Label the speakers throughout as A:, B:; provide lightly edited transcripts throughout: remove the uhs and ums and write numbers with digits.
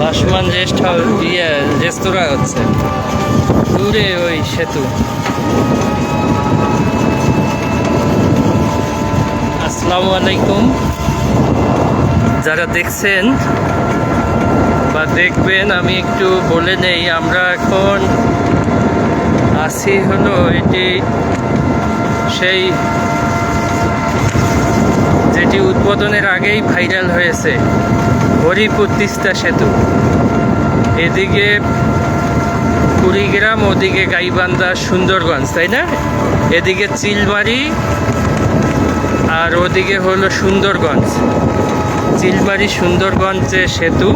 A: ভাসমান rest house রেস্তোরাঁ হচ্ছে দূরে ওই সেতু। আসসালামু আলাইকুম, যারা দেখছেন বা দেখবেন আমি একটু বলে নেই, আমরা এখন আছি হলো এটি সেই যেটি উদ্বোধনের আগেই ভাইরাল হয়েছে, হরিপুর তিস্তা সেতু। এদিকে কুড়িগ্রাম, ওদিকে গাইবান্ধা, সুন্দরগঞ্জ, তাই না? এদিকে চিলমারি আর ওদিকে হলো সুন্দরগঞ্জ। চিলমারি সুন্দরগঞ্জে সেতু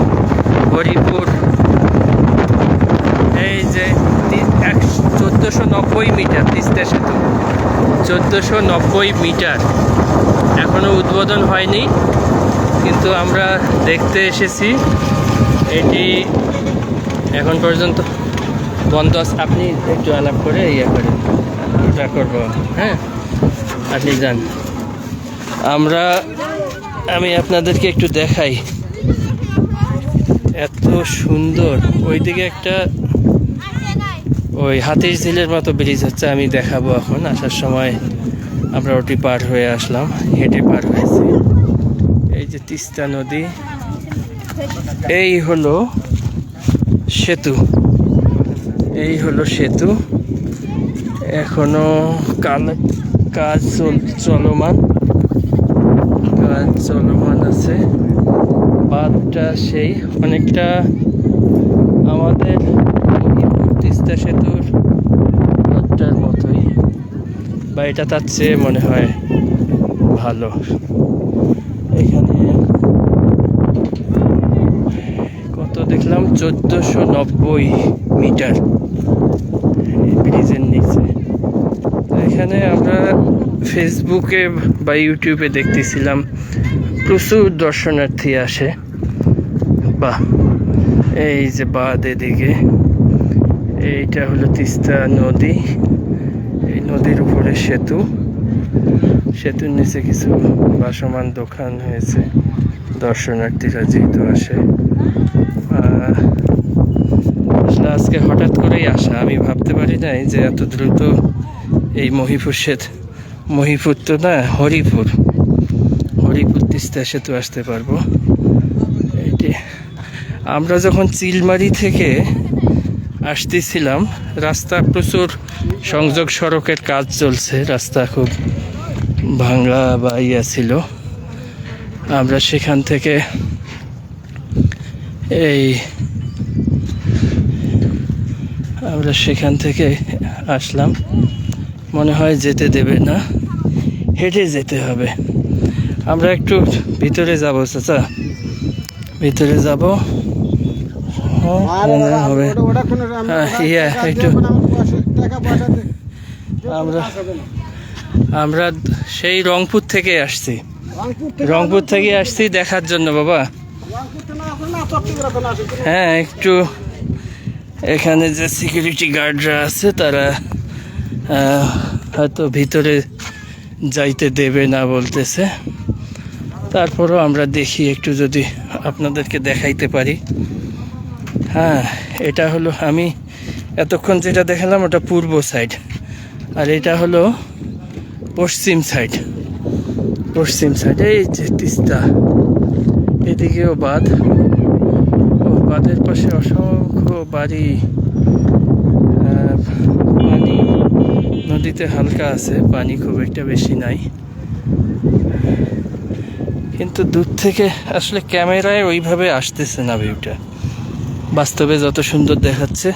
A: হরিপুর, এই যে 1490 মিটার তিস্তা সেতু, 1490 মিটার। এখনো উদ্বোধন হয়নি, কিন্তু আমরা দেখতে এসেছি। এটি এখন পর্যন্ত বন্ধ আছে। আপনি একটু আলাপ করে করেন, ওটা করবো। হ্যাঁ, আপনি যান, আমি আপনাদেরকে একটু দেখাই। এত সুন্দর। ওইদিকে একটা ওই হাতির ঝিলের মতো ব্রিজ হচ্ছে, আমি দেখাবো এখন। আসার সময় আমরা ওটি পার হয়ে আসলাম, হেঁটে পার হয়েছি। এই যে তিস্তা নদী, এই হলো সেতু, এই হলো সেতু। এখনো কাজ চলমান আছে। বাঁধটা সেই অনেকটা আমাদের তিস্তা সেতুর বাঁধটার মতোই, বা এটা তার চেয়ে মনে হয় ভালো। এখানে কত দেখলাম, 1490 মিটার ব্রিজের নিচে। এখানে আমরা ফেসবুকে বা ইউটিউবে দেখতেছিলাম প্রচুর দর্শনার্থী আসে। বাহ, এই যে বাঁধ, এদিকে এইটা হলো তিস্তা নদী, এই নদীর উপরে সেতু। সেতুর নিচে কিছু ভাসমান দোকান হয়েছে, দর্শনার্থীরা যেহেতু আসে। আজকে হঠাৎ করেই আসা, আমি ভাবতে পারি নাই যে এত দ্রুত এই মহিপুর তো না, হরিপুর তিস্তা সেতু আসতে পারবো। এটি আমরা যখন চিলমারি থেকে আসতেছিলাম, রাস্তা প্রচুর সংযোগ সড়কের কাজ চলছে, রাস্তা খুব ভাঙা বা ছিল। আমরা সেখান থেকে আসলাম। মনে হয় যেতে দেবে না, হেঁটে যেতে হবে। আমরা একটু ভিতরে যাব, চাচা, ভিতরে যাব। হবে একটু আমরা সেই রংপুর থেকে আসছি দেখার জন্য বাবা। হ্যাঁ, একটু এখানে যে সিকিউরিটি গার্ডরা আছে তারা হয়তো ভিতরে যাইতে দেবে না বলতেছে। তারপরও আমরা দেখি একটু যদি আপনাদেরকে দেখাইতে পারি। হ্যাঁ, এটা হলো, আমি এতক্ষণ যেটা দেখালাম ওটা পূর্ব সাইড, আর এটা হলো পশ্চিম সাইড। এই যে তিস্তা, এদিকেও বাঁধ, বাঁধের পাশে অসংখ্য বাড়ি। পানি নদীতে হালকা আছে, পানি খুব একটা বেশি নাই, কিন্তু দূর থেকে আসলে ক্যামেরায় ওইভাবে আসতেছে না ভিউটা। বাস্তবে যত সুন্দর দেখাচ্ছে,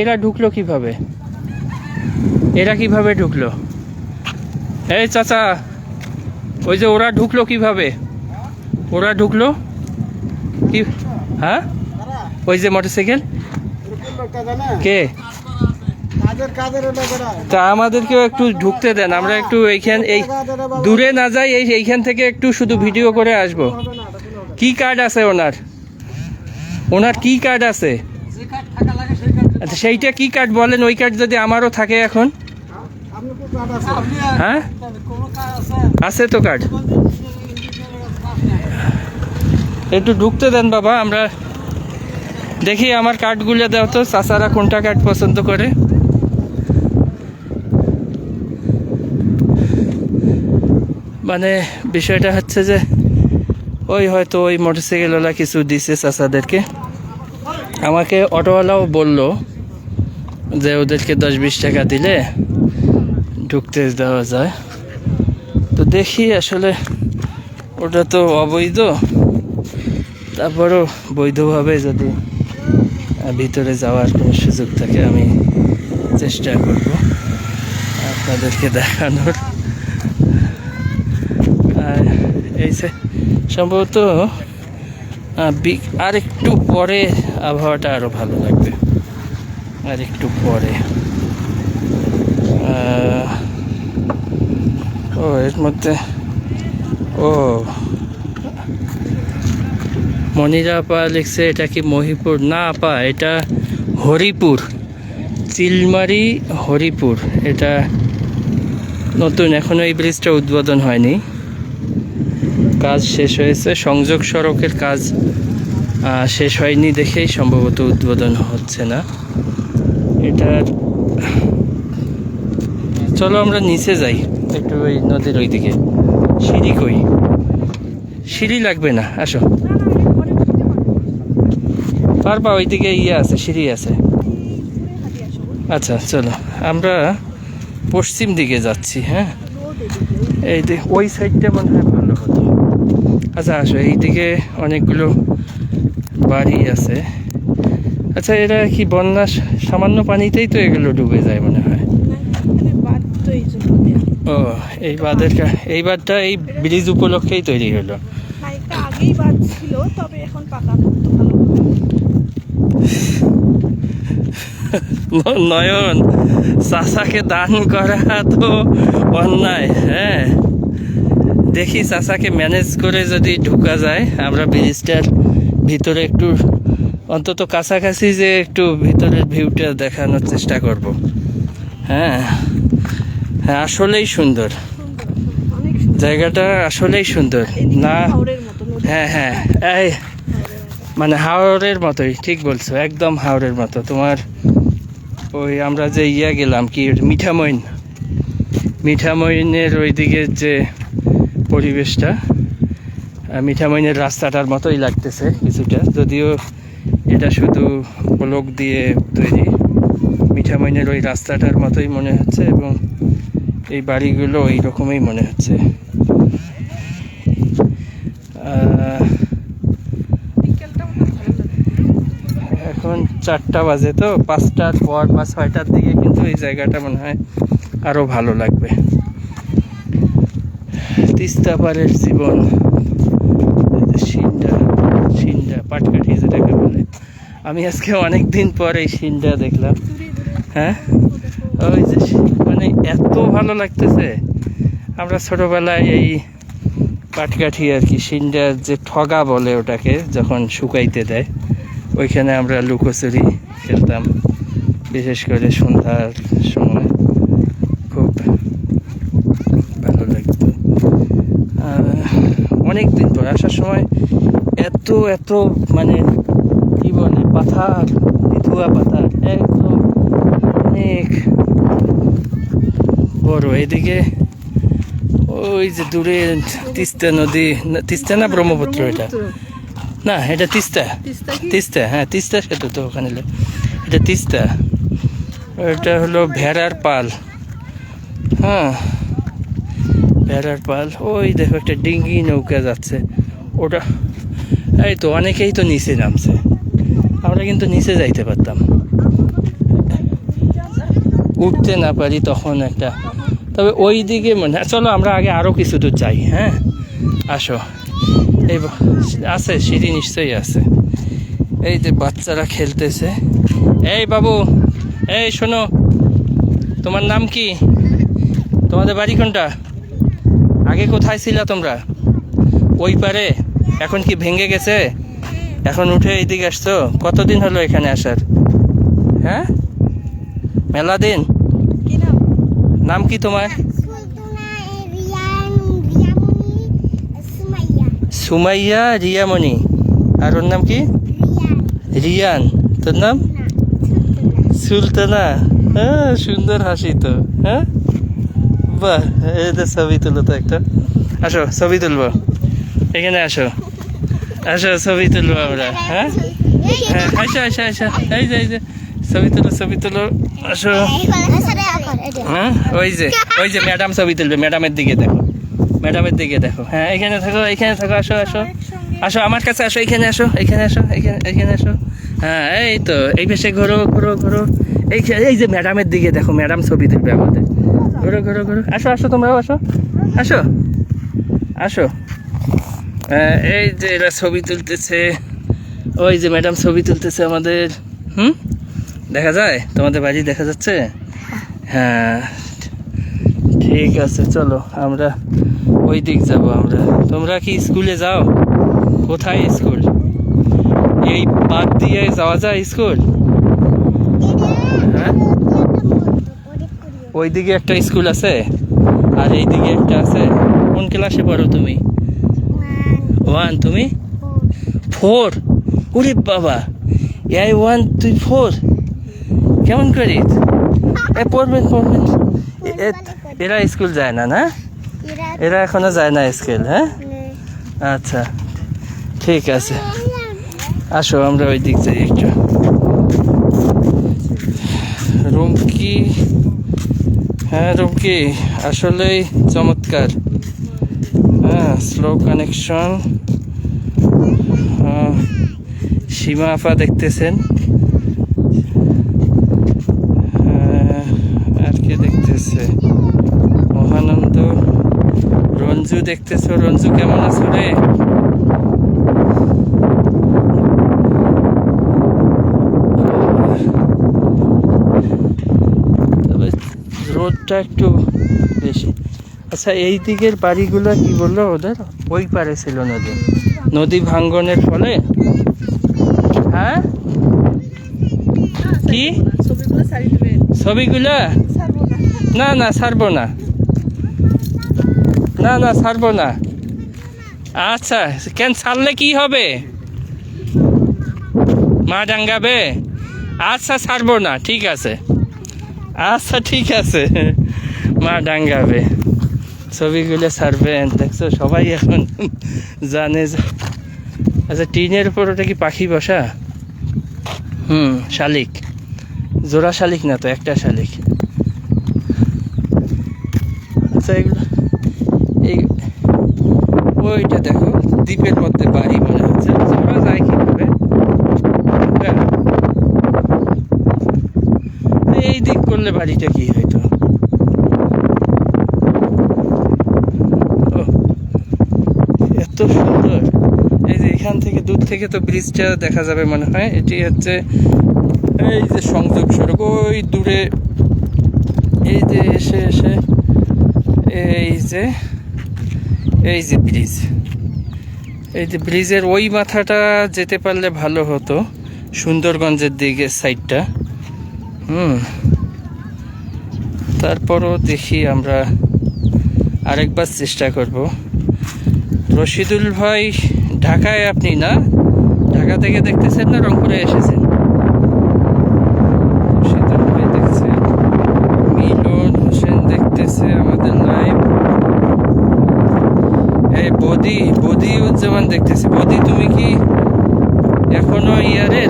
A: এরা ঢুকলো কিভাবে? এই চাচা, ওই যে ওরা ঢুকলো কিভাবে? কি? হ্যাঁ, ওই যে মোটরসাইকেল কে? তা আমাদেরকেও একটু ঢুকতে দেন, আমরা একটু এই দূরে না যাই, এইখান থেকে একটু শুধু ভিডিও করে আসবো। কি কার্ড আছে ওনার কি কার্ড আছে? আচ্ছা, সেইটা কি কার্ড বলেন? ওই কার্ড যদি আমারও থাকে এখন। হ্যাঁ আছে তো কার্ড, একটু ঢুকতে দেন বাবা। আমরা দেখি আমার কার্ডগুলো দাও তো, চাচারা কোনটা কার্ড পছন্দ করে। মানে বিষয়টা হচ্ছে যে ওই হয়তো ওই মোটরসাইকেলওয়ালা কিছু দিছে চাচাদেরকে, আমাকে অটোওয়ালাও বলল যে ওদেরকে 10-20 টাকা দিলে ঢুকতে দেওয়া যায়। তো দেখি আসলে ওটা তো অবৈধ, তারপরও বৈধভাবে যদি ভিতরে যাওয়ার কোনো সুযোগ থাকে আমি চেষ্টা করব আপনাদেরকে দেখানোর। আর এই যে সম্ভবত আর একটু পরে আবহাওয়াটা আরো ভালো লাগবে, আর একটু পরে। ও এর মধ্যে ও মনিরা আপা লিখছে এটা কি মহিপুর? না আপা, এটা হরিপুর, চিলমারি হরিপুর। এটা নতুন, এখনো এই ব্রিজটা উদ্বোধন হয়নি, কাজ শেষ হয়েছে, সংযোগ সড়কের কাজ শেষ হয়নি দেখেই সম্ভবত উদ্বোধন হচ্ছে না এটার। চলো আমরা নিচে যাই একটু, ওই নদীর ওইদিকে। সিঁড়ি কই? সিঁড়ি লাগবে না, আসো। পারবা, ওইদিকে ইয়ে আছে, সিঁড়ি আছে। আচ্ছা চলো, আমরা পশ্চিম দিকে যাচ্ছি। হ্যাঁ, এই ওই সাইডটা মনে হয় ভালো হতো। আচ্ছা আসো, এইদিকে অনেকগুলো বাড়ি আছে। আচ্ছা এরা কি বন্যা সামান্য পানিতেই তো এগুলো ডুবে যায় মনে হয়? ও এই বাঁধের, এই বাঁধটা এই ব্রিজ উপলক্ষেই তৈরি হলো। নয়ন, চাচাকে দান করা তো অন্যায়। হ্যাঁ দেখি চাচাকে ম্যানেজ করে যদি ঢোকা যায়, আমরা ব্রিজটার ভিতরে একটু অন্তত কাছাকাছি যে একটু ভিতরের ভিউটা দেখানোর চেষ্টা করব। হ্যাঁ হ্যাঁ, আসলেই সুন্দর জায়গাটা, আসলেই সুন্দর না? হ্যাঁ হ্যাঁ, এই মানে হাওরের মতোই, ঠিক বলছো, একদম হাওরের মতো। তোমার ওই আমরা যে গেলাম কি মিঠামইনের ওইদিকে যে পরিবেশটা, মিঠামইনের রাস্তাটার মতোই লাগতেছে কিছুটা, যদিও এটা শুধু ব্লক দিয়ে তৈরি। মিঠামইনের ওই রাস্তাটার মতোই মনে হচ্ছে, এবং এই বাড়িগুলো ওই রকমই মনে হচ্ছে। এখন 4টা বাজে, তো 5টার পর বা 6টার দিকে কিন্তু এই জায়গাটা মনে হয় আরো ভালো লাগবে। তিস্তা পাড়ের জীবন, সিন্ডা পাটকাঠি যেটাকে বলে। আমি আজকে অনেক দিন পর এই সিন্ডা দেখলাম। হ্যাঁ ওই যে মানে এত ভালো লাগতেছে। আমরা ছোটবেলায় এই পাটকাঠি আর কি, সিন্ডার যে ঠগা বলে ওটাকে, যখন শুকাইতে দেয় ওইখানে আমরা লুকোচুরি খেলতাম, বিশেষ করে সন্ধ্যার সময়। খুব ভালো লাগতো। অনেক দিন পর আসার সময় এত এত মানে কি বলে পাথর, ধোয়া পাথর একদম অনেক বড়। এদিকে ওই যে দূরে তিস্তা নদী, তিস্তা না ব্রহ্মপুত্র? এটা না, এটা তিস্তা। তিস্তা, হ্যাঁ তিস্তা সেতু তো ওখানে, এটা তিস্তা। এটা হলো ভেড়ার পাল। হ্যাঁ ভেড়ার পাল। ওই দেখো একটা ডিঙ্গি নৌকা যাচ্ছে, ওটা এই তো অনেকেই তো নিচে নামছে, আমরা কিন্তু নিচে যাইতে পারতাম, উঠতে না পারি তখন একটা। তবে ওই দিকে মনে হয়, চলো আমরা আগে আরো কিছু দূর যাই। হ্যাঁ আসো, এই আছে সিঁড়ি, নিশ্চয়ই আছে। এই যে বাচ্চারা খেলতেছে। এই বাবু, এই শোনো, তোমার নাম কি? তোমাদের বাড়ি কোনটা? আগে কোথায় ছিলা তোমরা? ওই পারে, এখন কি ভেঙে গেছে? এখন উঠে এইদিকে আসছো? কতদিন হলো এখানে আসার? হ্যাঁ মেলা দিন। নাম কি তোমার? সুমাইয়া রিয়ামণি। আর ওর নাম কি? রিয়ান। তোর নাম? সুলতানা। হ্যাঁ, সুন্দর হাসি তো। হ্যাঁ, বাহ, এদের ছবি তুলো তো একটা। আসো ছবি তুলবো, এখানে আসো, আসো ছবি তুলবো আমরা। হ্যাঁ হ্যাঁ, আসো আসো আসো, এই যে এই যে ছবি তুলো, ছবি তুলো, আসো। হ্যাঁ, ওই যে ওই যে ম্যাডাম ছবি তুলবে, ম্যাডামের দিকে দেখো, ম্যাডামের দিকে দেখো। হ্যাঁ, এখানে থাকো, এখানে থাকো, আসো আসো আসো আমার কাছে আসো, এখানে আসো, এখানে আসো, এখানে এখানে আসো। হ্যাঁ, এই তো, এই পাশে ঘোরো ঘোরো ঘোরো, এই যে ম্যাডামের দিকে দেখো, ম্যাডাম ছবি তুলবে আমাদের। ঘোরো ঘোরো ঘোরো, আসো আসো, তোমরাও আসো, আসো আসো। এই যে এরা ছবি তুলতেছে, ওই যে ম্যাডাম ছবি তুলতেছে আমাদের। দেখা যায় তোমাদের বাড়ি, দেখা যাচ্ছে? হ্যাঁ, ঠিক আছে, চলো আমরা ওই দিক যাবো আমরা। তোমরা কি স্কুলে যাও? কোথায় স্কুল? এই বাদ দিয়ে যাওয়া যায় স্কুল? হ্যাঁ, ওই দিকে একটা স্কুল আছে আর এই দিকে একটা আছে। কোন ক্লাসে পড়ো তুমি? 1, তুমি 4? ওরে বাবা, এই 1 2 4 কেমন করি? পড়বেন পড়বেন। এরা স্কুল যায় না? না, এরা এখনো যায় না স্কুল? হ্যাঁ, আচ্ছা, ঠিক আছে, আসো আমরা ওই দিক যাই একটু। রুমকি, হ্যাঁ রুমকি আসলেই চমৎকার। হ্যাঁ, স্লো কানেকশন। সীমা আপা দেখতেছেন, আর কে দেখতেছে? মহানন্দ, রঞ্জু দেখতেছো? রঞ্জু কেমন আছো রে? তবে রোদটা একটু বেশি। আচ্ছা, এই দিকের বাড়িগুলো কি বললো ওদের? ওই পারে ছিল নদী, নদী ভাঙ্গনের ফলে। হ্যাঁ, কি ছবিগুলা? না না, ছাড়বো না, না না ছাড়বো না। আচ্ছা, কেন ছাড়লে কি হবে? মা ডাঙ্গাবে? আচ্ছা, ছাড়বো না, ঠিক আছে, আচ্ছা ঠিক আছে, মা ডাঙ্গাবে, ছবিগুলো ছাড়বেন। দেখছো সবাই এখন জানে। আচ্ছা, টিনের উপর ওটা কি পাখি বসা? শালিক, জোড়া শালিক না তো, একটা শালিক। আচ্ছা, এগুলো এই ওইটা দেখো, দ্বীপের মধ্যে বাড়ি মনে হচ্ছে। যাওয়া যায় কিভাবে? এই দিক করলে বাড়িটা কি হইতো? এত সুন্দর। এই যে এখান থেকে, দূর থেকে তো ব্রিজটা দেখা যাবে মনে হয়। এটি হচ্ছে এই যে সংযোগ সড়ক, ওই দূরে। এই যে এসে এসে এই যে ব্রিজ, এই যে ব্রিজের ওই মাথাটা যেতে পারলে ভালো হতো, সুন্দরগঞ্জের দিকে সাইডটা। তারপরও দেখি আমরা আরেকবার চেষ্টা করব। রশিদুল ভাই ঢাকায়, আপনি না ঢাকা থেকে দেখতেছেন না রংপুরে এসেছেন? রশিদুল ভাই দেখছেন, মিলন হোসেন দেখতেছে আমাদের লাইভ। এই বদিউজ্জামান দেখতেছে। বদি, তুমি কি এখনো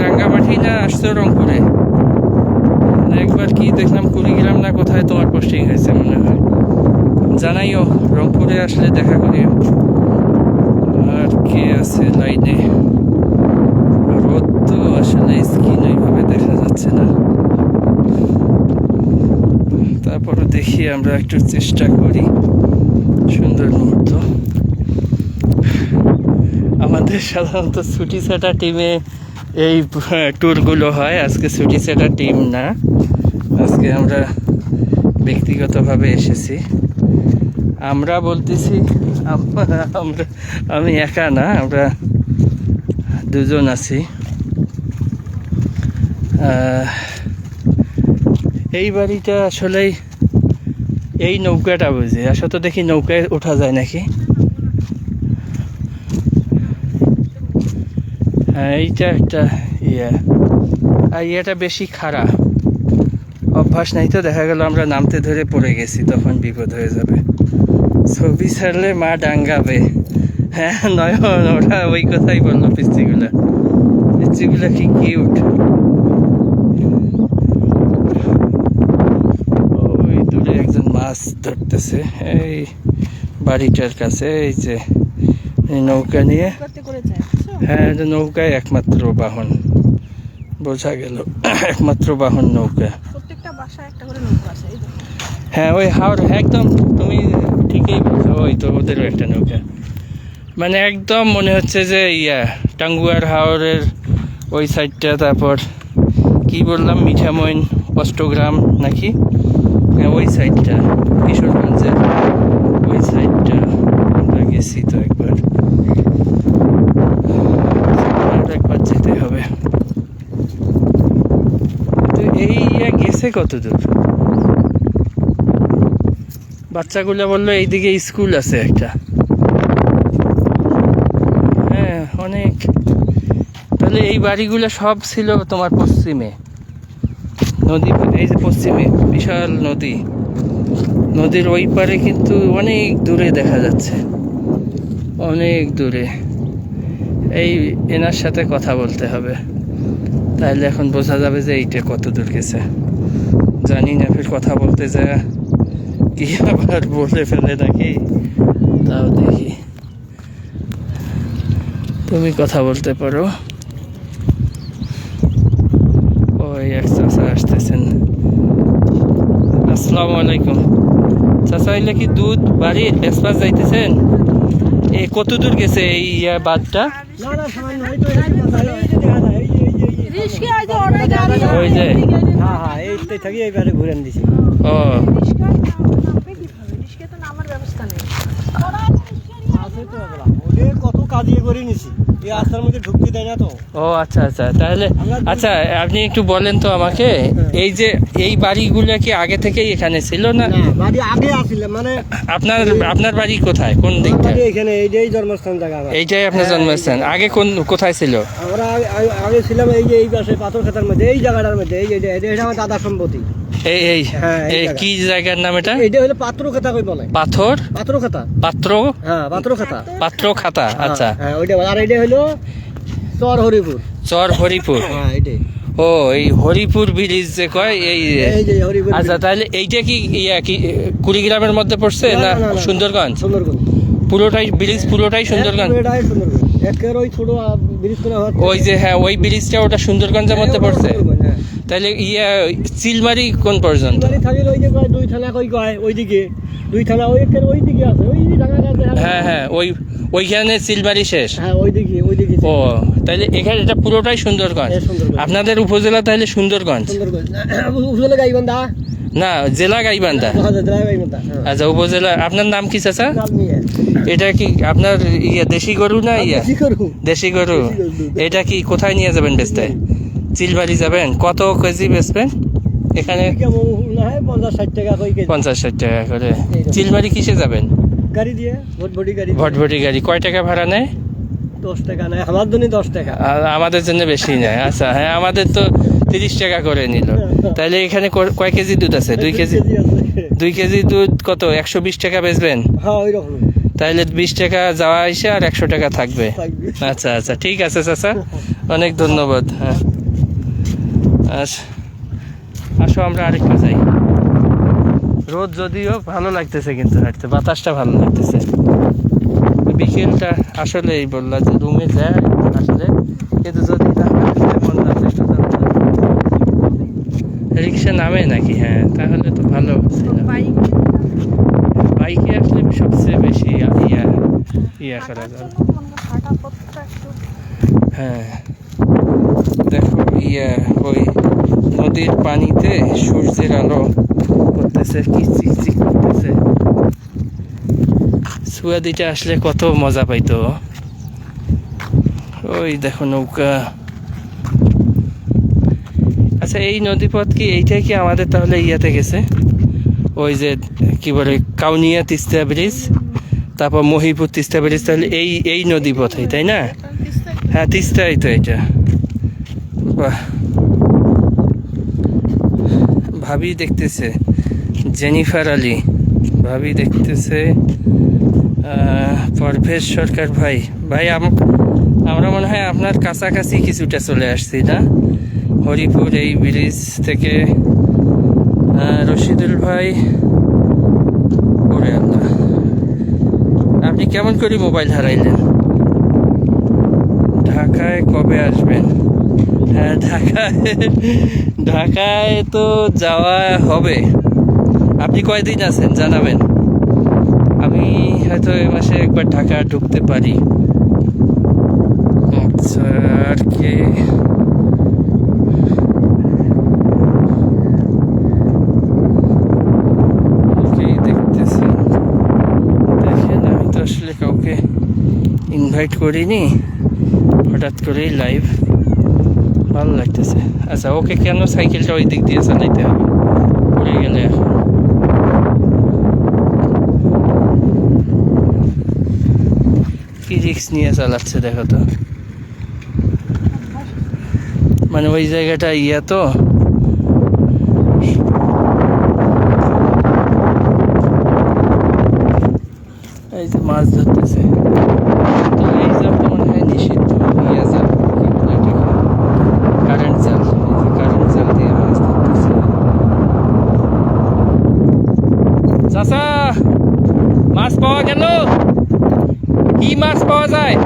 A: রাঙ্গামাটি না আসছো রংপুরে? একবার কি দেখলাম কুড়িগ্রাম না কোথায় তোমার পোস্টিং হয়েছে মনে হয়। জানাইও, রংপুরে আসলে দেখা করিও। আর কে আছে লাইনে? রোদ তো আসলে স্কিন ওইভাবে দেখা যাচ্ছে না, তারপরে দেখি আমরা একটু চেষ্টা করি। সুন্দর মুহূর্ত। আমাদের সাধারণত ছুটি ছাটা টিমে এই ট্যুরগুলো হয়। আজকে ছুটি ছাটা টিম না, আজকে আমরা ব্যক্তিগতভাবে এসেছি। আমরা বলতেছি আমি একা না, আমরা দুজন আছি। এই বাড়িটা আসলেই এই নৌকাটা বুঝি, আসলে তো দেখি নৌকায় ওঠা যায় নাকি। হ্যাঁ এইটা একটা ইয়ে, আর ইয়েটা বেশি খাড়া, অভ্যাস নাই তো, দেখা গেল আমরা নামতে ধরে পড়ে গেছি, তখন বিপদ হয়ে যাবে। ছবি ছাড়লে মা ডাঙ্গাবে। হ্যাঁ নয়ন, ওরা ওই কথাই বললো, পিচ্চিগুলা পিচ্চিগুলা কি কিউট। ওই দূরে একজন মাছ ধরতেছে এই বাড়িটার কাছে, এই যে নৌকা নিয়ে। হ্যাঁ এটা নৌকায় একমাত্র বাহন, বোঝা গেল একমাত্র বাহন নৌকা। হ্যাঁ ওই হাওর একদম, তুমি ঠিকই বলছো, ওই তো ওদেরও একটা নৌকা। মানে একদম মনে হচ্ছে যে টাঙ্গুয়ার হাওরের ওই সাইডটা, তারপর কি বললাম মিঠামইন অষ্টগ্রাম নাকি, হ্যাঁ ওই সাইডটা, কিশোরগঞ্জের ওই সাইডটা আমরা গেছি তো একবার, একবার যেতে হবে। তো এই গেছে কত দূর? বাচ্চাগুলো বললো এইদিকে স্কুল আছে একটা। হ্যাঁ অনেক, তাহলে এই বাড়িগুলো সব ছিল তোমার পশ্চিমে, নদী, এই যে পশ্চিমে বিশাল নদী, নদীর ওই পারে কিন্তু অনেক দূরে দেখা যাচ্ছে, অনেক দূরে। এই এনার সাথে কথা বলতে হবে, তাহলে এখন বোঝা যাবে যে এইটা কত দূর গেছে। জানি না ফের কথা বলতে যায় কি আবার বলে ফেলে নাকি, তাও দেখি। তুমি কথা বলতে পারো। ওই এক চাচা আসতেছেন। আসসালামু আলাইকুম চাচা, এলে কি দুধ বাড়ি বেসপাস যাইতেছেন? এ কত দূর গেছে এই বাঁধটা? ওই যে ও
B: কত কাজিয়ে করে নিছি, এই রাস্তার মধ্যে ঢুকতে দেয় না তো।
A: ও আচ্ছা আচ্ছা, তাহলে আচ্ছা আপনি একটু বলেন তো আমাকে, এই যে এই বাড়িগুলো কি আগে থেকেই এখানে ছিল না?
B: বাড়ি আগে আসলে মানে
A: আপনার আপনার বাড়ি কোথায়, কোন দিকটা?
B: এখানে এইটাই জন্মস্থান জায়গা,
A: এইটাই আপনার জন্মস্থান। আগে কোথায় ছিল?
B: আমরা আগে ছিলাম এই যে এই পাশে পাথর খাতার মধ্যে, এই জায়গাটার মধ্যে, এই যে এটা আমার দাদা সম্পত্তি।
A: এই এই এই কি জায়গার নাম এটা?
B: এটা হলো পাত্র খাতা কই বলে,
A: পাথর
B: পাত্র খাতা,
A: পাত্র,
B: হ্যাঁ পাত্র খাতা,
A: পাত্র খাতা। আচ্ছা
B: হ্যাঁ ওইটা। আর এটা হলো চর হরিপুর,
A: চর হরিপুর।
B: হ্যাঁ এটাই।
A: ও এই হরিপুর ব্রিজ যে কয় এই।
B: যে হরিপুর।
A: আচ্ছা তাহলে এইটা কি কি কুড়িগ্রামের মধ্যে পড়ছে না সুন্দরগঞ্জ?
B: সুন্দরগঞ্জ
A: পুরোটাই ব্রিজ, পুরোটাই সুন্দরগঞ্জ।
B: পুরোটাই সুন্দরগঞ্জ, একের ওই ছোট ব্রিজ করা হচ্ছে
A: ওই যে হ্যাঁ ওই ব্রিজটা ওটা সুন্দরগঞ্জের মধ্যে পড়ছে।
B: হ্যাঁ।
A: তাহলে চিলমারি কোন পর্যন্ত?
B: চিলমারি থাকিল ওই যে কয় দুই থানা কই কয় ওইদিকে, দুই থানা ওই একের ওইদিকে আছে, ওই জায়গাটা।
A: হ্যাঁ হ্যাঁ ওইখানে চিলমারি শেষ।
B: হ্যাঁ ওইদিকে।
A: ও তাহলে এখানে এটা পুরোটাই সুন্দরগঞ্জ।
B: সুন্দরগঞ্জ
A: আপনাদের উপজেলা তাহলে সুন্দরগঞ্জ?
B: উপজেলা গাইবান্ধা
A: না, জেলা গাইবান্ধা। আচ্ছা উপজেলা। আপনার নাম কি চাচা? এটা কি আপনার দেশি গরু না দেশি গরু? এটা কি কোথায় নিয়ে যাবেন বেচতে? চিলবাড়ি যাবেন? কত কেজি বেচবেন এখানে?
B: 50-60 টাকা
A: 50-60 টাকা করে। চিলবাড়ি কিসে যাবেন?
B: গাড়ি দিয়ে,
A: ভটভটি গাড়ি। কয় টাকা ভাড়া নেয়?
B: 10 টাকা নেয়, আমার জন্য 10 টাকা।
A: আর আমাদের জন্য বেশি নেয়। আচ্ছা হ্যাঁ, আমাদের তো 30 টাকা করে নিল। তাহলে এখানে কয় কেজি দুধ আছে? 2 কেজি। 2 কেজি দুধ কত? 120 টাকা বেচবেন?
B: হ্যাঁ ওই রকম।
A: তাহলে 20 টাকা যাওয়া আসে আর 100 টাকা থাকবে। আচ্ছা আচ্ছা ঠিক আছে চাচা, অনেক ধন্যবাদ। হ্যাঁ আচ্ছা আসো আমরা আরেকটু যাই। রোদ যদিও ভালো লাগতেছে, কিন্তু হাঁটতে বাতাসটা ভালো লাগতেছে। বিকেলটা আসলে এই বললা যে রুমে যায় আসলে, কিন্তু যদি রিক্সা নামে নাকি? হ্যাঁ তাহলে তো ভালো ছিল। বাইকে আসলে সবচেয়ে বেশি ইয়া করা যাবে। হ্যাঁ দেখো ওই নদীর পানিতে সূর্যের আলো করতেছে, কি চিকচিক করতেছে। সুয়াদিটা আসলে কত মজা পাইতো। ওই দেখো নৌকা। আচ্ছা এই নদীপথ কি এইটাই কি আমাদের তাহলে ইয়াতে গেছে? ওই যে কি বলে কাউনিয়া তিস্তা ব্রিজ, তারপর মহিপুর তিস্তা ব্রিজ, তাহলে এই এই নদী পথেই, তাই না? হ্যাঁ তিস্তাই তো এটা। বাহ, ভাবি দেখতেছে, জেনিফার আলী ভাবি দেখতেছে, পরভেজ সরকার ভাই। ভাই আমরা মনে হয় আপনার কাছাকাছি কিছুটা চলে আসছি না, হরিপুর এই ব্রিজ থেকে। রশিদুল ভাই, ওরে আল্লাহ, আপনি কেমন করে মোবাইল হারাইলেন? ঢাকায় কবে আসবেন? হ্যাঁ ঢাকায় তো যাওয়া হবে। আপনি কয়দিন আছেন জানাবেন, আমি হয়তো এই মাসে একবার ঢাকা ঢুকতে পারি। আচ্ছা, আর কি দেখতেছেন? দেখেন, আমি তো আসলে কাউকে ইনভাইট করিনি, হঠাৎ করেই লাইভ, ভালো লাগতেছে। আচ্ছা ওকে, কেন সাইকেলটা ওই দিক দিয়ে চালাইতে হবে? পড়ে গেলে এখন কি রিস্ক নিয়ে চালাচ্ছে দেখো তো, মানে ওই জায়গাটা ইয়া তো। এই যে মাছ ধরতেছে, তো এই জাল তো মনে হয় নিষিদ্ধ, ইয়া জাল, কি বলে এটাকে? কারেন্ট জাল। এই যে কারেন্ট জাল দিয়ে মাছ ধরতেছে। চাচা, মাছ পাওয়া গেল? কি মাছ পাওয়া যায়?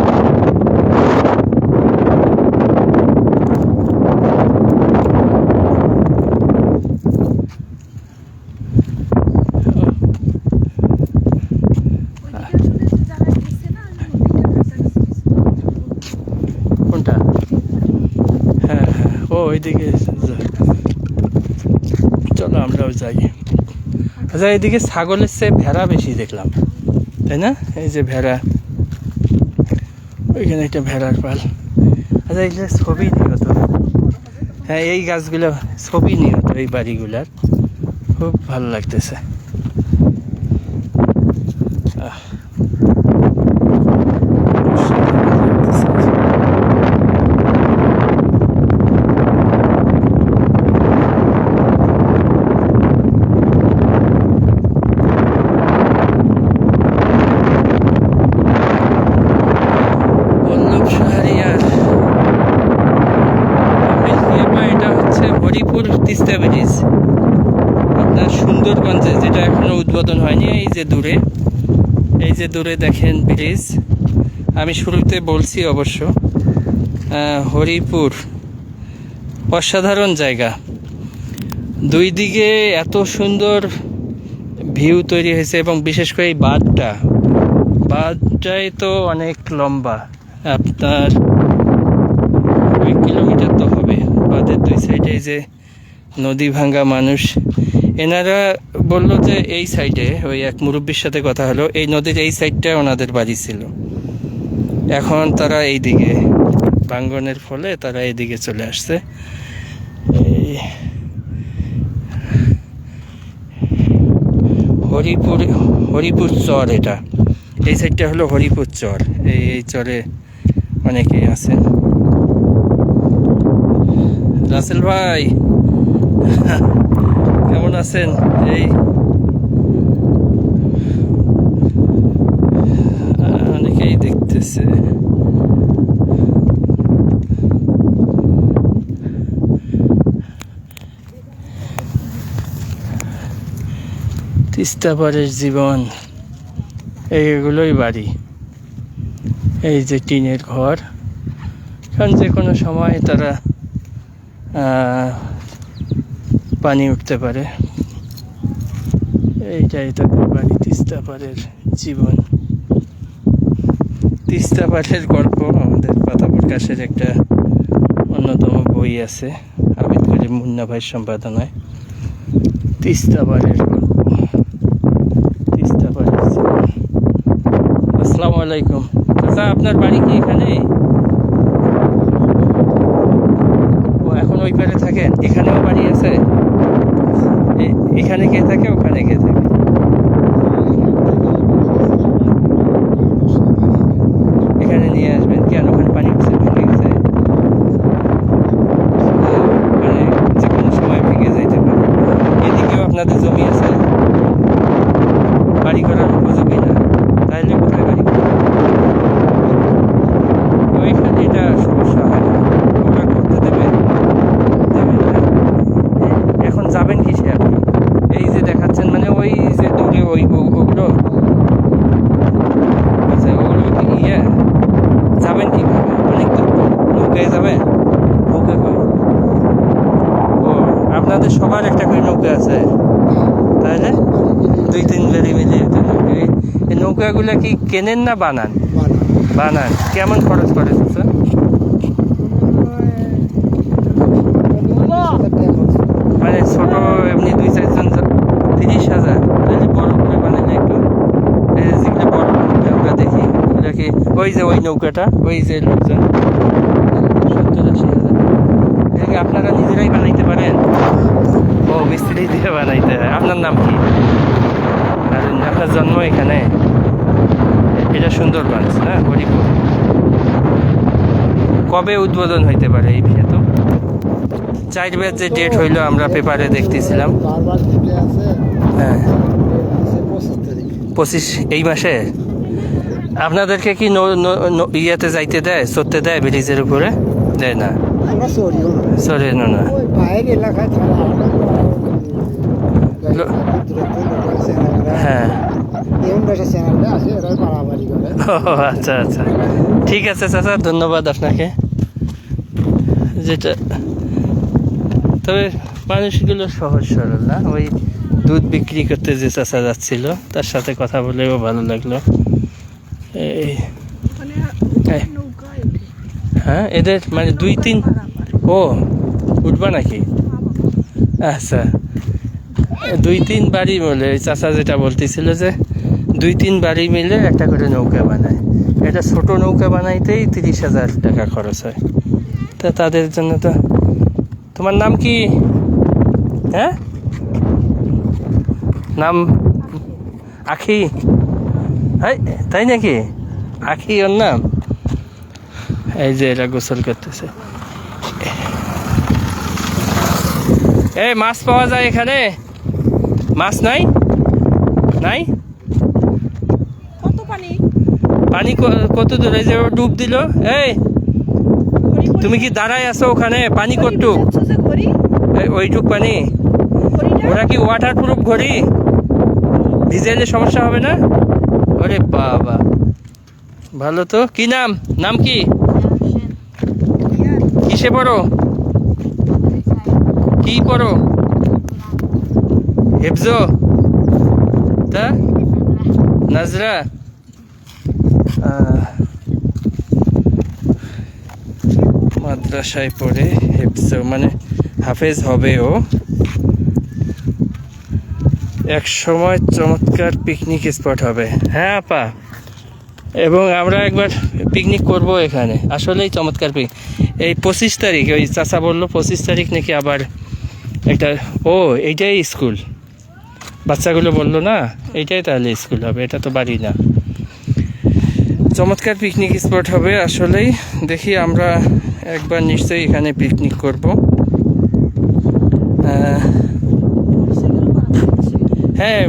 A: কোনটা? হ্যাঁ হ্যাঁ, ও ওইদিকে চলো আমরাও যাই। আচ্ছা, এইদিকে ছাগলের চেয়ে ভেড়া বেশি দেখলাম, তাই না? এই যে ভেড়া, ওইখানে একটা ভেড়ার পাল। আচ্ছা, এই যে ছবি নিহত, হ্যাঁ এই গাছগুলো ছবি নিহত, এই বাড়িগুলার খুব ভালো লাগতেছে। হরিপুর তিস্তা ব্রিজ আপনার সুন্দরগঞ্জে, যেটা এখনো উদ্বোধন হয়নি। এই যে দূরে, এই যে দূরে দেখেন ব্রিজ। আমি শুরুতে বলছি অবশ্য, হরিপুর অসাধারণ জায়গা, দুই দিকে এত সুন্দর ভিউ তৈরি হয়েছে, এবং বিশেষ করে এই বাঁধটাই তো অনেক লম্বা, আপনার 2 কিলোমিটার তো হবে। বাঁধের দুই সাইডে যে নদী ভাঙ্গা মানুষ, এনারা বললো যে এই সাইডে, ওই এক মুরব্বীর সাথে কথা হলো, এই নদীর এই সাইডটা ওনাদের বাড়ি ছিল, এখন তারা এই দিকে ভাঙ্গনের ফলে তারা এইদিকে চলে আসছে। এই হরিপুর চর, এটা এই সাইডটা হলো হরিপুর চর। এই চরে অনেকেই আছেন। রাসেল ভাই কেমন আছেন? এই অনেকেই দেখতেছে। তিস্তা পাড়ের জীবন, এইগুলোই বাড়ি, এই যে টিনের ঘর, কারণ যে কোনো সময় তারা পানি উঠতে পারে। এইটাই তাদের বাড়ি, তিস্তা পাড়ের জীবন। তিস্তা পাড়ের গল্প আমাদের পাতা প্রকাশের একটা অন্যতম বই আছে, আবিদ করিম মুন্না ভাইয়ের সম্পাদনায়, তিস্তা পাড়ের গল্প, তিস্তা পাড়ের জীবন। আসসালামু আলাইকুম চাচা, আপনার বাড়ি কি এখানে? ও এখন ওই পারে থাকেন, এখানেও বাড়ি আছে? এখানে কে থাকে, ওখানে কে থাকে? এখানে নিয়ে আসবেন কেন? ওখানে পানি উঠছে, ভেঙে গেছে? মানে যে কোনো সময় ভেঙে যাইতে পারে। এদিকেও আপনাদের জমি আছে, বাড়ি করার উপযোগী না, তাইলে কোথায় বাড়ি করবেন? ওইখানে এটা সমস্যা হয় না, ওরা করতে দেবে, দেবেন না। এখন যাবেন কিসে আপনি? এই যে দেখাচ্ছেন, মানে ওই যে দূরে ওগুলো, আচ্ছা ওগুলো কি যাবেন কিভাবে? অনেক দূর তো, নৌকায় যাবেন? নৌকা কই? ও, আপনাদের সবার একটা করে নৌকা আছে, তাহলে 2-3 বাড়ি মিলে একটা নৌকা। এই নৌকাগুলো কি কেনেন না বানান? বানান। কেমন খরচ করে চাচা? মানে ছোট এমনি 2-4 জন 30,000, তাহলে বড় করে বানাইলে একটু, এই যেগুলো বড় নৌকা আমরা দেখি ওগুলো কি, ওই যে ওই নৌকাটা, ওই যে লোকজন 70-80,000, এটা কি আপনারা নিজেরাই বানাইতে পারেন? ও, মিস্ত্রি দিয়ে বানাইতে হয়। আপনার নাম কি? আর আপনার জন্ম এখানে? এটা সুন্দরগঞ্জ না, হরিপুর। কবে উদ্বোধন হইতে পারে এই বিয়ে? তো 4 ব্যাচ যে ডেট হইলো আমরা পেপারে দেখতেছিলাম। হ্যাঁ, 25 এই মাসে। আপনাদেরকে কি ইয়েতে যাইতে দেয়, চড়তে দেয় ব্রিজের উপরে? দেয় না, সরি না। হ্যাঁ, ও আচ্ছা আচ্ছা, ঠিক আছে চাচা, ধন্যবাদ আপনাকে। যেটা তবে মানুষগুলো সহজ সরল না, ওই দুধ বিক্রি করতে যে চাচা যাচ্ছিল তার সাথে কথা বলেও ভালো লাগলো। হ্যাঁ, এদের মানে 2-3, ও উঠবা নাকি? আচ্ছা, 2-3 বাড়ি বলে ওই চাচা যেটা বলতেছিল যে 2-3 বাড়ি মিলে একটা করে নৌকা বানায়। এটা ছোট নৌকা বানাইতেই 30,000 টাকা খরচ হয়। তা তাদের জন্য তো। তোমার নাম কি? হ্যাঁ, নাম আখি? তাই নাকি? আখি ওর নাম? এই যে এরা গোসল করতেছে। এই মাছ পাওয়া যায় এখানে? মাছ নাই? নাই?
C: কত পানি?
A: পানি কত দূরে যে ও ডুব দিল? এই তুমি কি দাঁড়ায় আছো ওখানে? পানি কতটুক? ওইটুক পানি? ওরা কি ওয়াটার প্রুফ ঘড়ি? ভিজাইলে সমস্যা হবে না? ওরে বাবা, ভালো তো। কি নাম? নাম কি? কিসে পড়ো? কি পড়ো? হেফজো? তা নাজরা? মাদ্রাসায় পড়ে, হেফজো মানে হাফেজ হবে ও। এক সময় চমৎকার পিকনিক স্পট হবে। হ্যাঁ আপা, এবং আমরা একবার পিকনিক করব এখানে, আসলেই চমৎকার পিকনিক। এই 25 তারিখ, ওই চাচা বললো 25 তারিখ নাকি আবার একটা। ও, এইটাই স্কুল? বাচ্চাগুলো বললো না, এইটাই তাহলে স্কুল হবে, এটা তো বাড়ি না। চমৎকার পিকনিক স্পট হবে আসলেই। দেখি আমরা একবার নিশ্চয়ই এখানে পিকনিক করব। হ্যাঁ,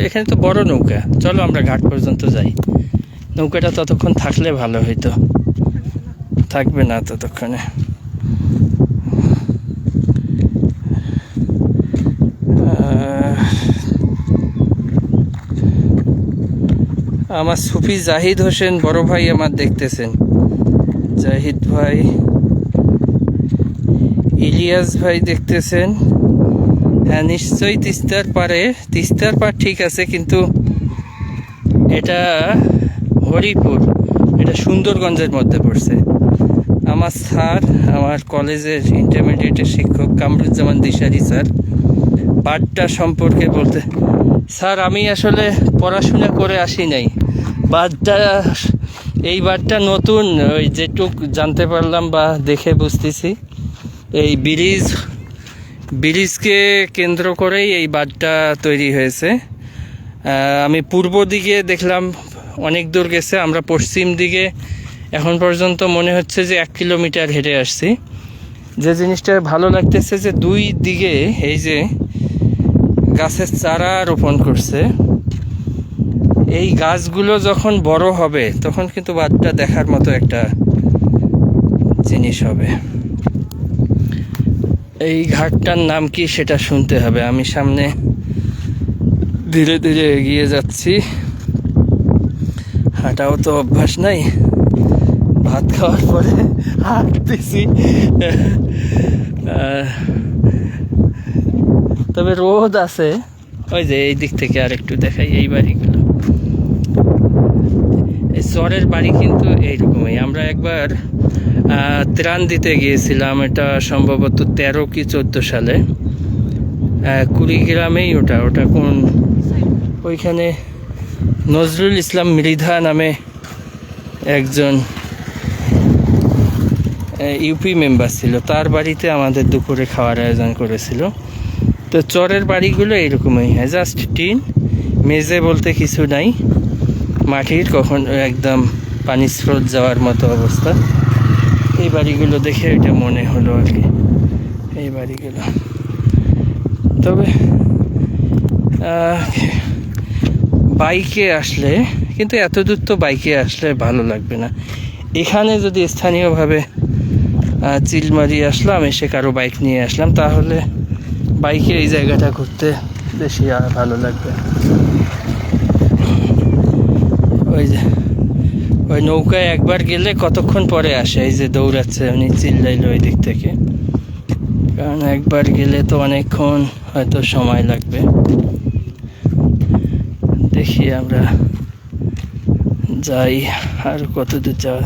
A: এখানে তো বড় নৌকা, চলো আমরা ঘাট পর্যন্ত যাই। নৌকাটা ততক্ষণ থাকলে ভালো হইতো, থাকবে না ততক্ষণে। আমার সুফি জাহিদ হোসেন বড় ভাই আমার দেখতেছেন, জাহিদ ভাই, ইলিয়াস ভাই দেখতেছেন। হ্যাঁ নিশ্চয়ই তিস্তার পাড়ে, তিস্তার পাড় ঠিক আছে, কিন্তু এটা হরিপুর, এটা সুন্দরগঞ্জের মধ্যে পড়ছে। আমার স্যার, আমার কলেজের ইন্টারমিডিয়েটের শিক্ষক কামরুজ্জামান দিশারি স্যার, বাঁধটা সম্পর্কে বলতে। স্যার আমি আসলে পড়াশোনা করে আসি নাই, বাঁধটা, এই বাঁধটা নতুন, ওই যেটুক জানতে পারলাম বা দেখে বুঝতেছি, এই ব্রিজকে কেন্দ্র করেই এই বাঁধটা তৈরি হয়েছে। আমি পূর্ব দিকে দেখলাম অনেক দূর গেছে, আমরা পশ্চিম দিকে এখন পর্যন্ত মনে হচ্ছে যে 1 কিলোমিটার হেঁটে আসছি। যে জিনিসটা ভালো লাগতেছে যে দুই দিকে এই যে গাছের চারা রোপণ করছে, এই গাছগুলো যখন বড় হবে তখন কিন্তু বাঁধটা দেখার মতো একটা জিনিস হবে। এই ঘাটটার নাম কি সেটা শুনতে হবে। আমি সামনে ধীরে ধীরে এগিয়ে যাচ্ছি, হাঁটাও তো অভ্যাস নাই, ভাত খাওয়ার পরে হাঁটতেছি। তবে রোদ আছে। ওই যে এই দিক থেকে আর একটু দেখাই এই বাড়িগুলো, এই চরের বাড়ি কিন্তু এইরকমই। আমরা একবার ত্রাণ দিতে গিয়েছিলাম, এটা সম্ভবত 13 কি 14 সালে, কুড়িগ্রামেই। ওটা কোন ওইখানে নজরুল ইসলাম মৃধা নামে একজন ইউপি মেম্বার ছিল, তার বাড়িতে আমাদের দুপুরে খাওয়ার আয়োজন করেছিল। তো চরের বাড়িগুলো এইরকমই হয়, জাস্ট টিন, মেঝে বলতে কিছু নাই, মাটির, কখন একদম পানি স্রোত যাওয়ার মতো অবস্থা। এই বাড়িগুলো দেখে এটা মনে হলো আর কি, এই বাড়িগুলো। তবে বাইকে আসলে কিন্তু এত দূর তো বাইকে আসলে ভালো লাগবে না। এখানে যদি স্থানীয়ভাবে চিলমারি আসলাম, এসে কারো বাইক নিয়ে আসলাম, তাহলে বাইকে এই জায়গাটা ঘুরতে বেশি ভালো লাগবে। ওই যে ওই নৌকায় একবার গেলে কতক্ষণ পরে আসে, এই যে দৌড়াচ্ছে উনি, চিল্লাইলো ওই দিক থেকে, কারণ একবার গেলে তো অনেকক্ষণ হয়তো সময় লাগবে। দেখি আমরা যাই, আর কত দূর যাওয়া।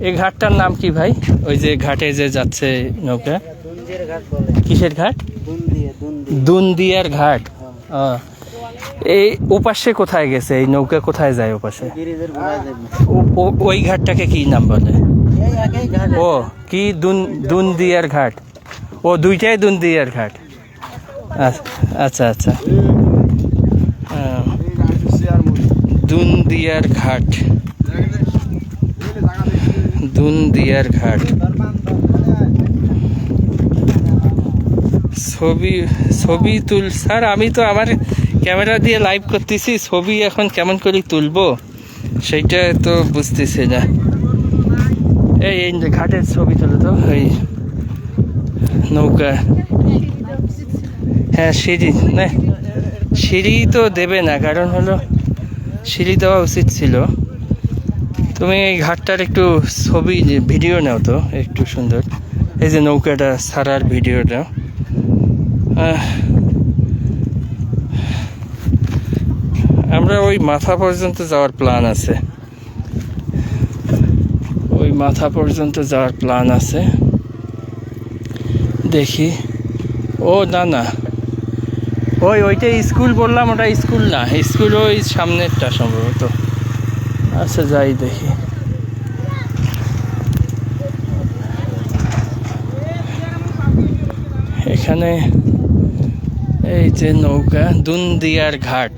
A: এই ঘাটটার নাম কি ভাই? ওই যে ঘাটে যে যাচ্ছে নৌকা, কিসের ঘাট? দুনদিয়ার ঘাট। এই ওপাশে কোথায় গেছে এই নৌকা, কোথায় যায় ওপাশে? ওই ঘাটটাকে কি নাম বলে? ও কি দুনদিয়ার ঘাট? ও দুইটাই দুনদিয়ার ঘাট। আচ্ছা আচ্ছা, দুনদিয়ার ঘাট, দুনদিয়ার ঘাট। ছবি তুল স্যার, আমি তো আমার ক্যামেরা দিয়ে লাইভ করতেছি, ছবি এখন কেমন করে তুলবো সেইটা তো বুঝতেছি না। এই ঘাটের ছবি তুলে তো, এই নৌকা। হ্যাঁ সিঁড়ি, না সিঁড়ি তো দেবে না, কারণ হলো সিঁড়ি দেওয়া উচিত ছিল। তুমি এই ঘাটটার একটু ছবি ভিডিও নাও তো একটু সুন্দর, এই যে নৌকাটা ছাড়ার ভিডিওটা। আমরা ওই মাথা পর্যন্ত যাওয়ার প্ল্যান আছে, ওই মাথা পর্যন্ত যাওয়ার প্ল্যান আছে, দেখি। ও না না, ওইটাই স্কুল বললাম, ওটা স্কুল না, স্কুল ওই সামনেরটা সম্ভবত। আচ্ছা যাই দেখি। এখানে এই যে নৌকা, দুনদিয়ার ঘাট,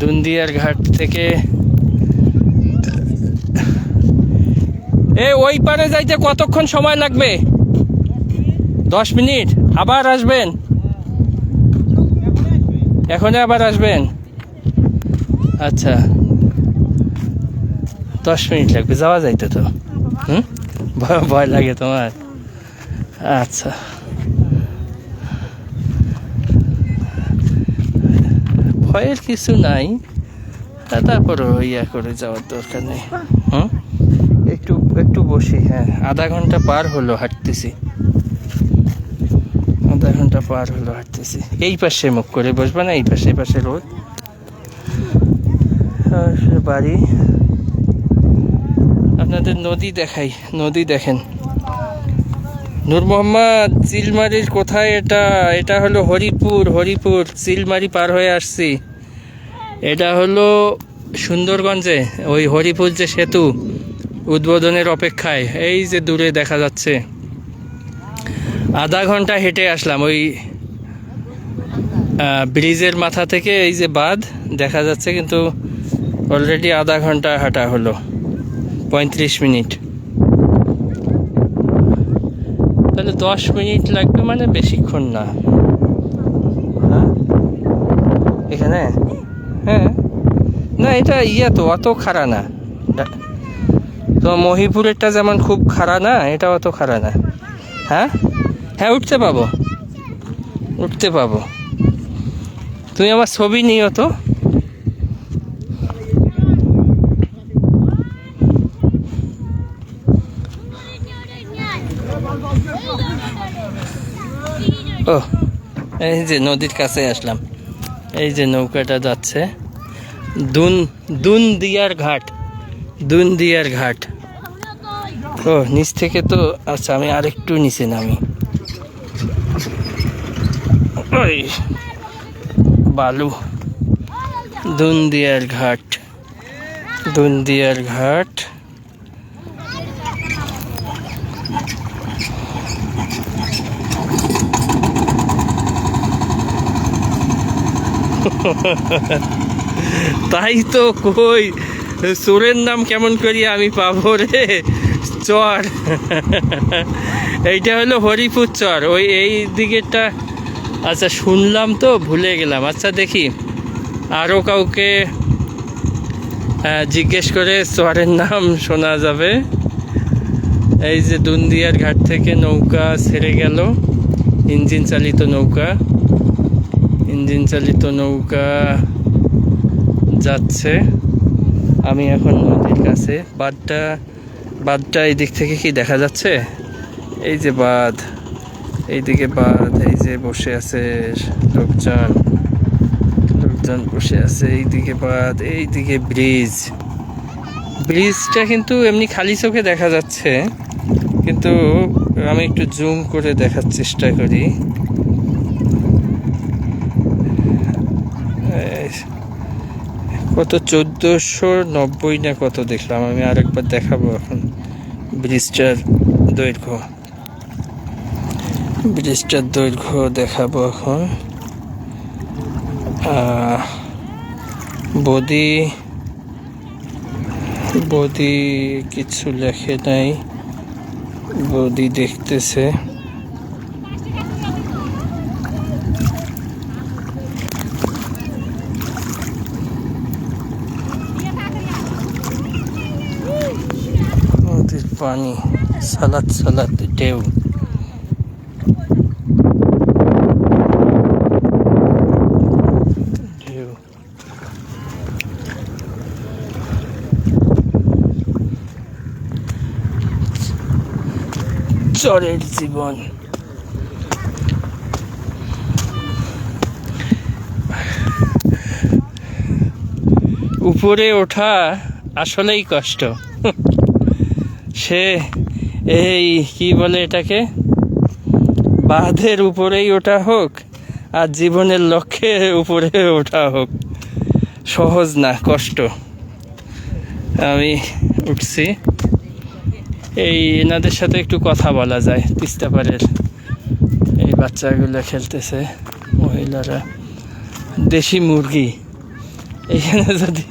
A: দুনদিয়ার ঘাট থেকে ওই পারে যাইতে কতক্ষণ সময় লাগবে? 10 মিনিট। আবার আসবেন? এখনই আবার আসবেন? আচ্ছা 10 মিনিট লাগবে, যাওয়া যাইতে তো। ভয় লাগে তোমার? আচ্ছা ভয়ের কিছু নাই, তারপরও ইয়া করে যাওয়ার দরকার নেই। একটু বসি। হ্যাঁ, আধা ঘন্টা পার হলো হাঁটতেছি, আধা ঘন্টা পার হলো হাঁটতেছি। এই পাশে মুখ করে বসবে না, এই পাশে রোদ, বাড়ি। আপনাদের নদী দেখাই, নদী দেখেন, নূর মোহাম্মদ, চিলমারির কোথায় এটা? এটা হলো হরিপুর। হরিপুর চিলমারি পার হয়ে আসছি। এটা হলো সুন্দরগঞ্জে ওই হরিপুর যে সেতু উদ্বোধনের অপেক্ষায়, এই যে দূরে দেখা যাচ্ছে। আধা ঘন্টা হেঁটে আসলাম ওই ব্রিজের মাথা থেকে। এই যে বাঁধ দেখা যাচ্ছে, কিন্তু অলরেডি আধা ঘন্টা হাঁটা হলো, 35 মিনিট। তাহলে 10 মিনিট লাগবে, মানে বেশিক্ষণ না। হ্যাঁ এখানে, হ্যাঁ না এটা তো অত খাড়া না। তো মহিপুরেরটা যেমন খুব খাড়া না, এটা অত খাড়া না। হ্যাঁ হ্যাঁ, উঠতে পাবো, উঠতে পাবো। তুমি আমার ছবি নিও তো। ও এই যে নদীর কাছে আসলাম। এই যে নৌকাটা যাচ্ছে দুনদিয়ার ঘাট। দুনদিয়ার ঘাট। ও নিচ থেকে তো, আচ্ছা আমি আরেকটু নিচে নামি। ওই বালু। দুনদিয়ার ঘাট, দুনদিয়ার ঘাট। তাই তো কই, চোরের নাম কেমন করি আমি পাবো রে? চর। এইটা হলো হরিপুর চর, ওই এই দিকেরটা। আচ্ছা শুনলাম তো ভুলে গেলাম। আচ্ছা দেখি আরও কাউকে জিজ্ঞেস করে চরের নাম শোনা যাবে। এই যে দুনদিয়ার ঘাট থেকে নৌকা ছেড়ে গেল, ইঞ্জিন চালিত নৌকা। ইঞ্জিন চালিত নৌকা যাচ্ছে। আমি এখন নদীর কাছে। বাঁধটা এই দিক থেকে কি দেখা যাচ্ছে? এই যে বাঁধ, এইদিকে বাঁধ। এই যে বসে আছে লোকজন, লোকজন বসে আছে। এইদিকে বাঁধ, এইদিকে ব্রিজ। ব্রিজটা কিন্তু এমনি খালি চোখে দেখা যাচ্ছে, কিন্তু আমি একটু জুম করে দেখার চেষ্টা করি। কত 1490 না কত দেখলাম আমি। আরেকবার দেখাবো এখন ব্রিজটার দৈর্ঘ্য। ব্রিজটার দৈর্ঘ্য দেখাবো এখন। বদি বদি কিছু লেখে নাই, বদি দেখতেছে। নদীর পানি সালাদ সালাদ ঢেউ। ঢেউ। চরের জীবন। উপরে ওঠা আসলেই কষ্ট। সে এই কি বলে এটাকে, বাঁধের উপরেই ওঠা হোক আর জীবনের লক্ষ্যে উপরে ওঠা হোক, সহজ না, কষ্ট। আমি উঠছি। এই এনাদের সাথে একটু কথা বলা যায়। তিস্তা পাড়ের এই বাচ্চাগুলো খেলতেছে, মহিলারা। দেশি মুরগি। এখানে যদি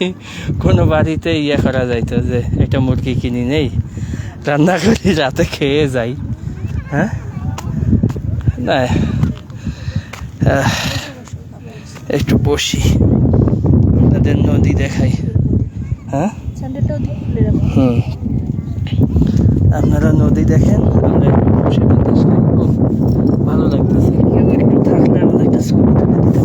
A: কোনো বাড়িতে ইয়ে করা যাইতো যে একটা মুরগি কিনি নেই, রান্না করি, রাতে খেয়ে যাই। হ্যাঁ না, একটু বসি, আপনাদের নদী দেখাই। হ্যাঁ হুম, আপনারা নদী দেখেন, আমরা একটু বসে বাতাস খাই। ভালো লাগতেছে। একটু থাকলে আমাদের একটা ছবি তুলে দিতে।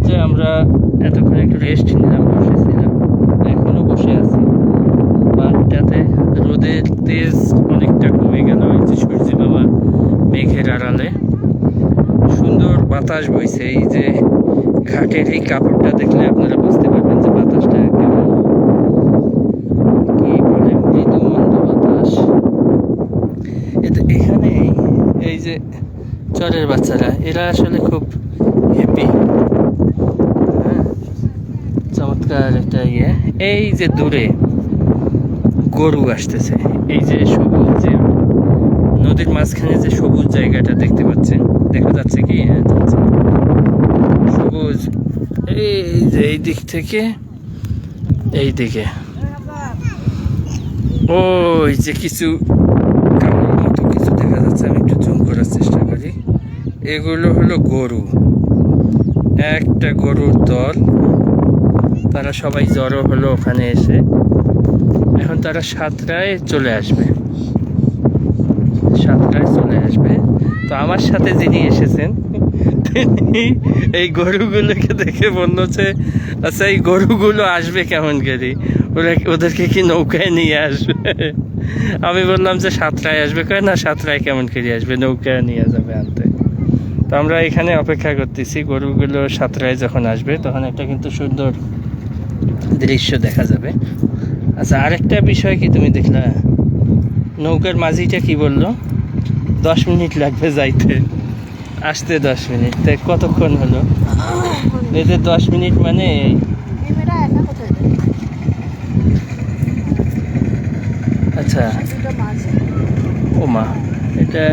A: যে আমরা এতক্ষণ একটু রেস্ট নিলাম, বসেছিলাম, এখনো বসে আছি মাঠটাতে। রোদের তেজ অনেকটা কমে গেল, এই যে সূর্য মামা মেঘের আড়ালে সুন্দর বাতাস বইছে। এই যে ঘাটের এই কাপড়টা দেখলে আপনারা বুঝতে পারবেন যে বাতাসটা কেমন, কি বলে মৃদু মন্দ বাতাস। এখানে এই যে চরের বাচ্চারা, এরা আসলে খুব হ্যাপি। চমৎকার একটা ইয়ে। এই যে দূরে গরু আসতেছে, এই যে সবুজ, যে নদীর মাঝখানে যে সবুজ জায়গাটা দেখতে পাচ্ছেন, দেখা যাচ্ছে কি? হ্যাঁ, যাচ্ছে। সবুজ এই যে এই দিক থেকে এই দিকে ওই যে কিছু কাপড় মতো কিছু দেখা যাচ্ছে, আমি একটু জুম করার চেষ্টা করি। এগুলো হলো গরু, একটা গরুর দল। তারা সবাই জড়ো হলো ওখানে এসে। এখন তারা সাতটায় চলে আসবে, সাতটায় চলে আসবে। তো আমার সাথে যিনি এসেছেন তিনি এই গরুগুলোকে দেখে মনে হচ্ছে, আচ্ছা এই গরুগুলো আসবে কেমন করে, ওদেরকে কি নৌকায় নিয়ে আসবে? আমি বললাম যে সাতটায় আসবে, কয় না সাতটায় কেমন করে আসবে, নৌকায় নিয়ে যাবে আনতে। তো আমরা এখানে অপেক্ষা করতেছি, গরুগুলো সাতটায় যখন আসবে তখন একটা কিন্তু সুন্দর দৃশ্য দেখা যাবে। আচ্ছা, আরেকটা বিষয় কি তুমি দেখলা, নৌকার মাঝিটা কি বললো? 10 মিনিট লাগবে যাইতে, আসতে 10 মিনিট। তাই কতক্ষণ হলো? এদের 10 মিনিট মানে
C: এরা একা কোথায় যায়?
A: আচ্ছা,
C: দুটো মাছ।
A: ও মা, এটা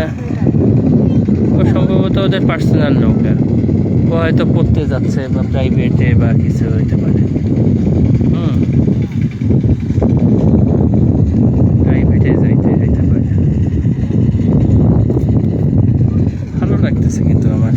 A: ও সম্ভবত ওদের পার্সোনাল নৌকা। ও হয়তো পড়তে যাচ্ছে বা প্রাইভেটে বা কিছু হইতে পারে। প্রাইভেটে যাইতে হইতে পারে। ভালো লাগতেছে কিন্তু আমার।